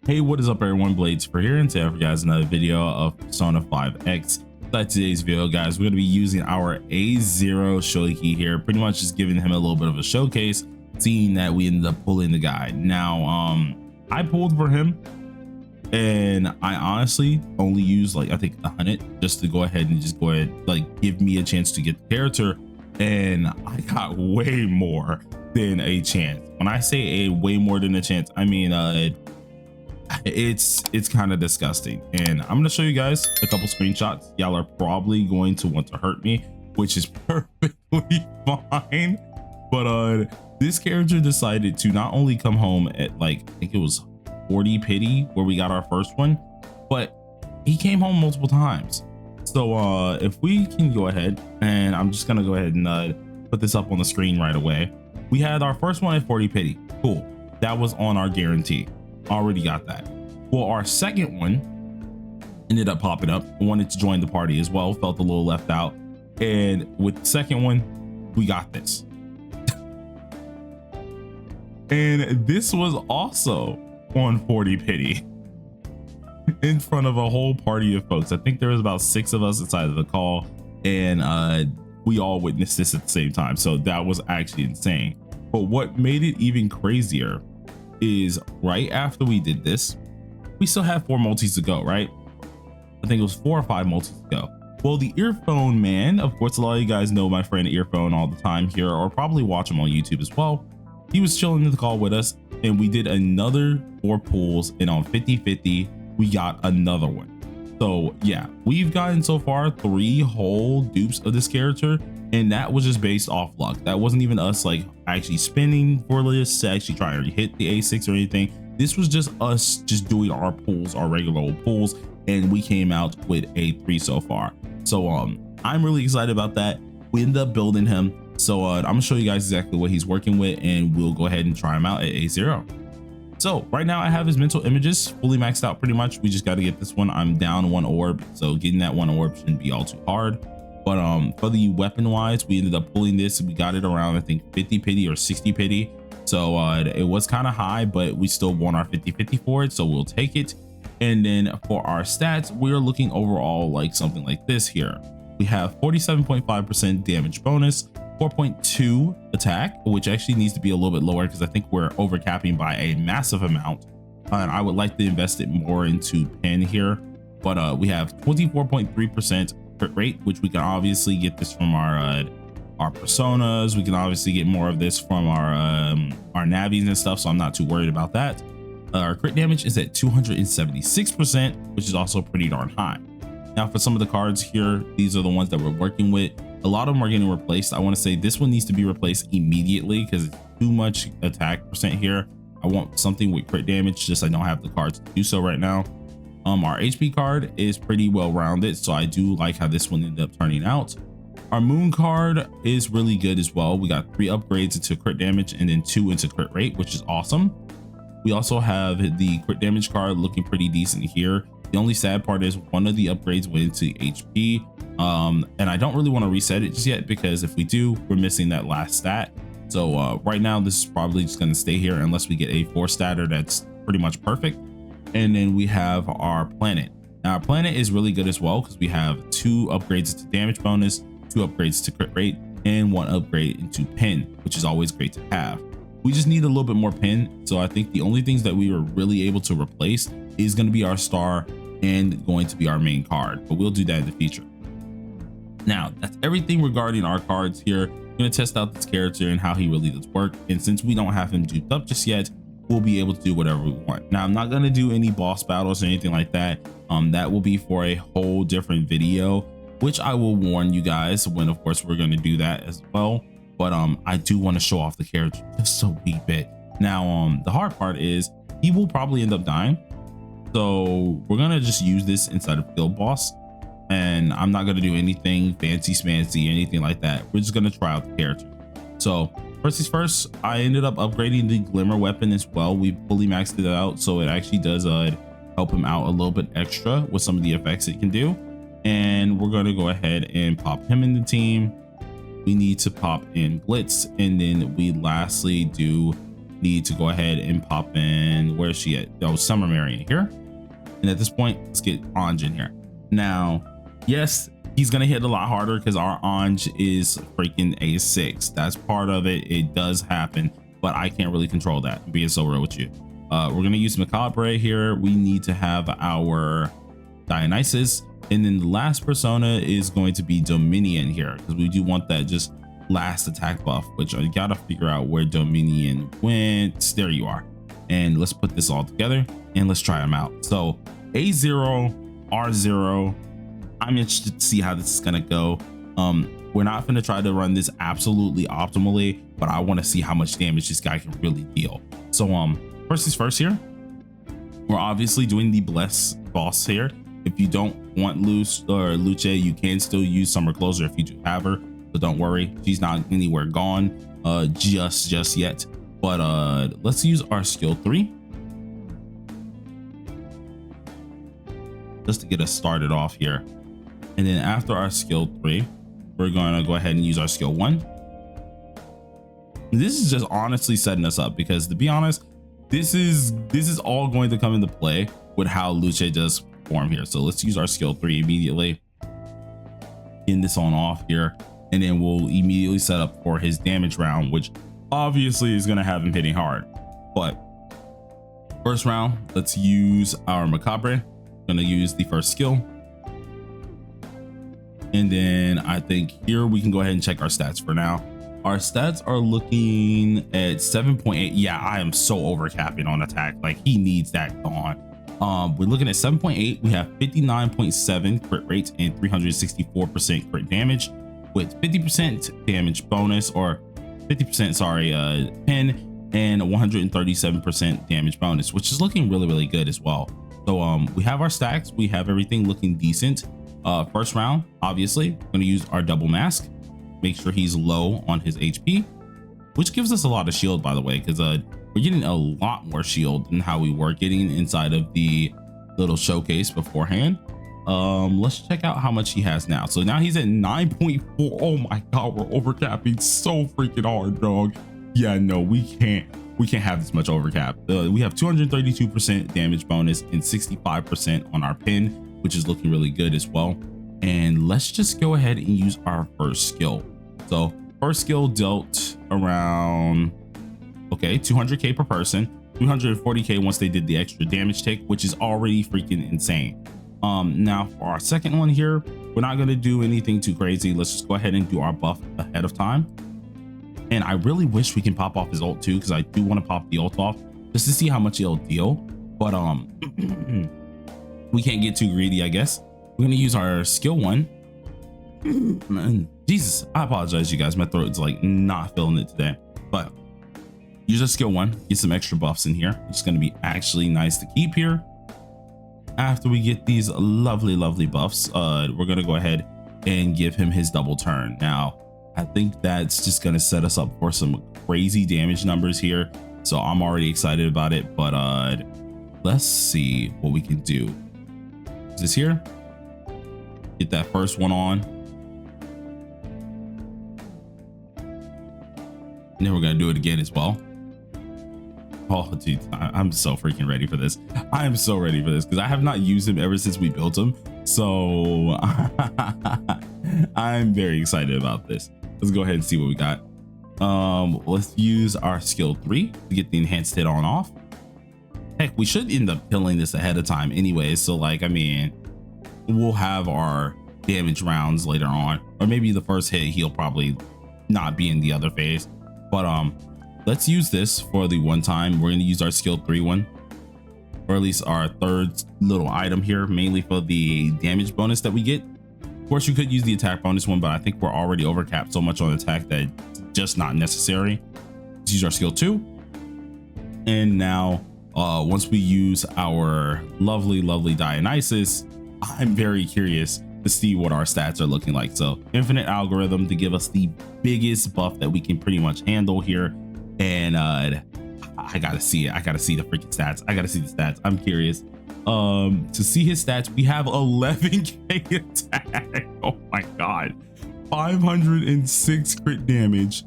Hey, what is up everyone, Blades for here, and today I have for you guys another video of Persona 5X. So today's video, guys, we're going to be using our A0 Shoiki here, pretty much just giving him a little bit of a showcase, seeing that we ended up pulling the guy. Now, I pulled for him, and I honestly only used like, I think 100 just to go ahead and just like give me a chance to get the character, and I got way more than a chance. When I say a way more than a chance, I mean it's kind of disgusting, and I'm gonna show you guys a couple screenshots. Y'all are probably going to want to hurt me, which is perfectly fine, but this character decided to not only come home at like, I think it was 40 pity where we got our first one, but he came home multiple times. So if we can go ahead, and I'm just gonna go ahead and put this up on the screen right away. We had our first one at 40 pity. Cool, that was on our guarantee. Already got that. Well, our second one ended up popping up. Wanted to join the party as well, felt a little left out, and with the second one we got this. And this was also on 40 pity in front of a whole party of folks. I think there was about 6 of us inside of the call, and we all witnessed this at the same time, so that was actually insane. But what made it even crazier is right after we did this, we still have 4 multis to go, right? I think it was 4 or 5 multis to go. Well, the earphone man, of course, a lot of you guys know my friend Earphone all the time here, or probably watch him on YouTube as well. He was chilling in the call with us, and we did another 4 pulls, and on 50-50 we got another one. So yeah, we've gotten so far 3 whole dupes of this character, and that was just based off luck. That wasn't even us like actually spinning for this to actually try to hit the A6 or anything. This was just us just doing our pulls, our regular old pulls, and we came out with a 3 so far. So I'm really excited about that. We ended up building him, so I'm gonna show you guys exactly what he's working with, and we'll go ahead and try him out at A0. So right now I have his mental images fully maxed out pretty much. We just got to get this one. I'm down 1 orb, so getting that 1 orb shouldn't be all too hard. But for the weapon wise, we ended up pulling this, and we got it around, I think 50 pity or 60 pity. So it was kind of high, but we still won our 50-50 for it, so we'll take it. And then for our stats, we're looking overall like something like this here. We have 47.5% damage bonus, 4.2 attack, which actually needs to be a little bit lower because I think we're overcapping by a massive amount, and I would like to invest it more into pen here. But we have 24.3% crit rate, which we can obviously get this from our personas. We can obviously get more of this from our navies and stuff, so I'm not too worried about that. Our crit damage is at 276%, which is also pretty darn high. Now for some of the cards here, these are the ones that we're working with. A lot of them are getting replaced. I want to say this one needs to be replaced immediately because it's too much attack percent here. I want something with crit damage, just I don't have the cards to do so right now. Our HP card is pretty well rounded, so I do like how this one ended up turning out. Our moon card is really good as well. We got 3 upgrades into crit damage and then 2 into crit rate, which is awesome. We also have the crit damage card looking pretty decent here. The only sad part is one of the upgrades went into HP, and I don't really want to reset it just yet because if we do, we're missing that last stat. So right now this is probably just going to stay here unless we get a 4 statter that's pretty much perfect. And then we have our planet. Now our planet is really good as well because we have 2 upgrades to damage bonus, 2 upgrades to crit rate, and 1 upgrade into pen, which is always great to have. We just need a little bit more pen, so I think the only things that we were really able to replace is going to be our star and going to be our main card, but we'll do that in the future. Now that's everything regarding our cards here. I'm going to test out this character and how he really does work, and since we don't have him duped up just yet, we'll be able to do whatever we want. Now I'm not going to do any boss battles or anything like that. That will be for a whole different video, which I will warn you guys when of course we're going to do that as well. But I do want to show off the character just a wee bit. Now the hard part is he will probably end up dying, so we're gonna just use this inside of guild boss, and I'm not gonna do anything fancy smancy, anything like that. We're just gonna try out the character. So first things first, I ended up upgrading the glimmer weapon as well. We fully maxed it out, so it actually does help him out a little bit extra with some of the effects it can do. And we're gonna go ahead and pop him in the team. We need to pop in Blitz, and then we lastly do need to go ahead and pop in, where's she at? Oh, Summer Marion here. And at this point, let's get Anj in here. Now, yes, he's gonna hit a lot harder because our Anj is freaking a 6. That's part of it. It does happen, but I can't really control that. I'm being so real with you. We're gonna use Macabre here. We need to have our Dionysus, and then the last persona is going to be Dominion here because we do want that just last attack buff, which I gotta figure out where Dominion went. There you are. And let's put this all together and let's try them out. So A0, R0. I'm interested to see how this is gonna go. We're not gonna try to run this absolutely optimally, but I want to see how much damage this guy can really deal. So first things first here, we're obviously doing the Bless boss here. If you don't want Luce or Luce, you can still use Summer Closer if you do have her. So don't worry, she's not anywhere gone just yet. But let's use our skill 3 just to get us started off here. And then after our skill 3, we're gonna go ahead and use our skill 1. This is just honestly setting us up because, to be honest, this is all going to come into play with how Luce does perform here. So let's use our skill 3 immediately, getting this on off here, and then we'll immediately set up for his damage round, which obviously is going to have him hitting hard. But first round, let's use our Macabre. Going to use the first skill, and then I think here we can go ahead and check our stats for now. Our stats are looking at 7.8. Yeah, I am so overcapping on attack. Like, he needs that gone. We're looking at 7.8. We have 59.7 crit rates and 364% crit damage with 50% damage bonus, or 50%, sorry, pin, and 137% damage bonus, which is looking really good as well. So we have our stacks. We have everything looking decent. First round, obviously, I'm going to use our double mask. Make sure he's low on his HP, which gives us a lot of shield, by the way, because we're getting a lot more shield than how we were getting inside of the little showcase beforehand. Let's check out how much he has now. So now he's at 9.4. Oh my god, we're overcapping so freaking hard, dog. Yeah, no, we can't have this much overcap. We have 232% damage bonus and 65% on our pin, which is looking really good as well. And let's just go ahead and use our first skill. So first skill dealt around, okay, 200k per person, 240k once they did the extra damage take, which is already freaking insane. Now for our second one here, we're not going to do anything too crazy. Let's just go ahead and do our buff ahead of time. And I really wish we can pop off his ult too, because I do want to pop the ult off just to see how much he'll deal. But we can't get too greedy, I guess. We're going to use our skill 1. Jesus, I apologize, you guys. My throat's like not feeling it today. But use our skill 1, get some extra buffs in here. It's going to be actually nice to keep here. After we get these lovely buffs, we're going to go ahead and give him his double turn. Now, I think that's just going to set us up for some crazy damage numbers here. So I'm already excited about it. But let's see what we can do. Is this here? Get that first one on. And then we're going to do it again as well. Oh, dude, I'm so freaking ready for this. I am so ready for this because I have not used him ever since we built him. So I'm very excited about this. Let's go ahead and see what we got. Let's use our skill 3 to get the enhanced hit on off. Heck, we should end up killing this ahead of time anyway. So, like, I mean, we'll have our damage rounds later on, or maybe the first hit he'll probably not be in the other phase. But let's use this for the one time. We're going to use our skill 3 one, or at least our third little item here, mainly for the damage bonus that we get. Of course, you could use the attack bonus one, but I think we're already overcapped so much on attack that it's just not necessary. Let's use our skill 2. And now once we use our lovely Dionysus, I'm very curious to see what our stats are looking like. So infinite algorithm to give us the biggest buff that we can pretty much handle here. And I gotta see it. I gotta see the freaking stats. I gotta see the stats. I'm curious to see his stats. We have 11k attack. Oh my god, 506 crit damage,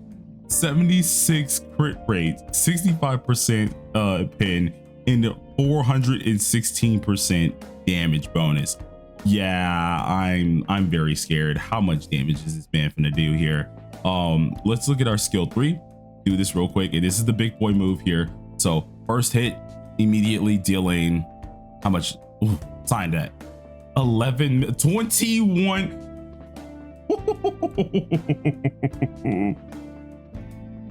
76 crit rate, 65% pin, and 416% damage bonus. Yeah, I'm very scared. How much damage is this man finna do here? Let's look at our skill 3. Do this real quick, and this is the big boy move here. So first hit, immediately dealing how much? Ooh, sign that 21.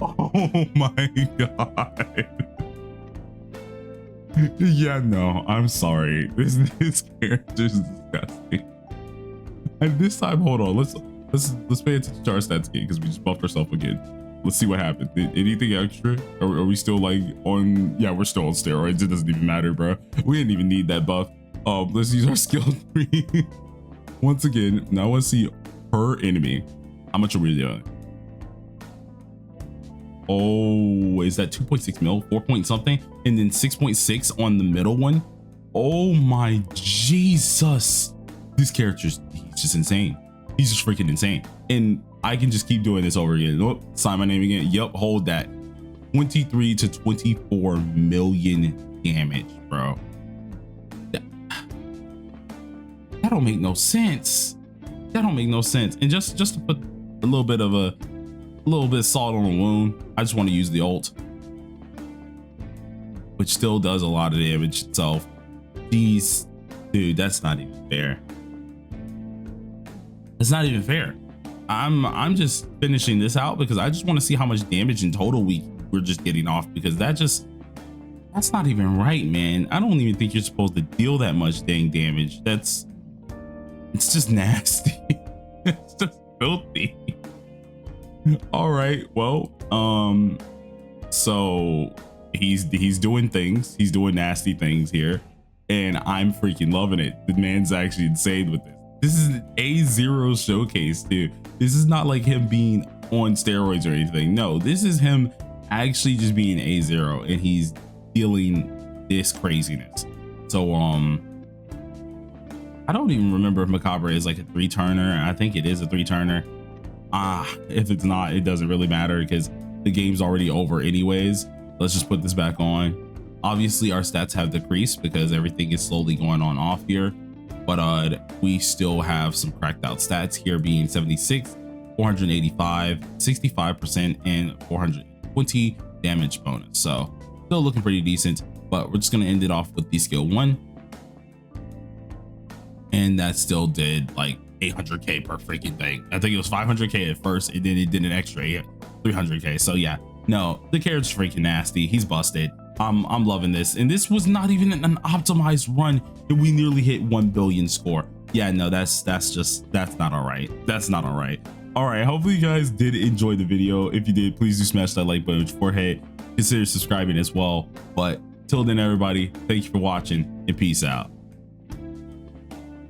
Oh my god. Yeah, no, I'm sorry. This character's disgusting. And this time, hold on, let's pay attention to our stats again, because we just buffed ourselves again. Let's see what happened. Anything extra? Are we still like on? Yeah, we're still on steroids. It doesn't even matter, bro. We didn't even need that buff. Let's use our skill 3 once again. Now I want to see per enemy. How much are we doing? Oh, is that 2.6 mil, 4 point something, and then 6.6 on the middle one? Oh my Jesus, this character's he's just insane. He's just freaking insane. And I can just keep doing this over again. Oh, sign my name again. Yep, hold that. 23 to 24 million damage, bro. That don't make no sense. That don't make no sense. And just to put a little bit of salt on the wound, I just want to use the ult, which still does a lot of damage itself. Jeez, dude, that's not even fair. It's not even fair. I'm just finishing this out because I just want to see how much damage in total we're just getting off, because that's not even right, man. I don't even think you're supposed to deal that much dang damage. It's just nasty. It's just filthy. All right, well, so he's doing things, he's doing nasty things here, and I'm freaking loving it. The man's actually insane with this. This is an A0 showcase, dude. This is not like him being on steroids or anything. No, this is him actually just being A0, and he's dealing this craziness. So I don't even remember if Macabre is like a 3-turner. I think it is a 3-turner. If it's not, it doesn't really matter because the game's already over anyways. Let's just put this back on. Obviously our stats have decreased because everything is slowly going on off here, but we still have some cracked out stats here, being 76, 485, 65%, and 420 damage bonus. So still looking pretty decent, but we're just going to end it off with the skill 1, and that still did like 800k per freaking thing. I think it was 500k at first, and then it did an extra 300k. So yeah, no, the character's freaking nasty. He's busted. I'm loving this, and this was not even an optimized run, and we nearly hit 1 billion score. Yeah, no, that's not all right. That's not all right. All right, hopefully you guys did enjoy the video. If you did, please do smash that like button for hey, consider subscribing as well. But till then, everybody, thank you for watching, and peace out.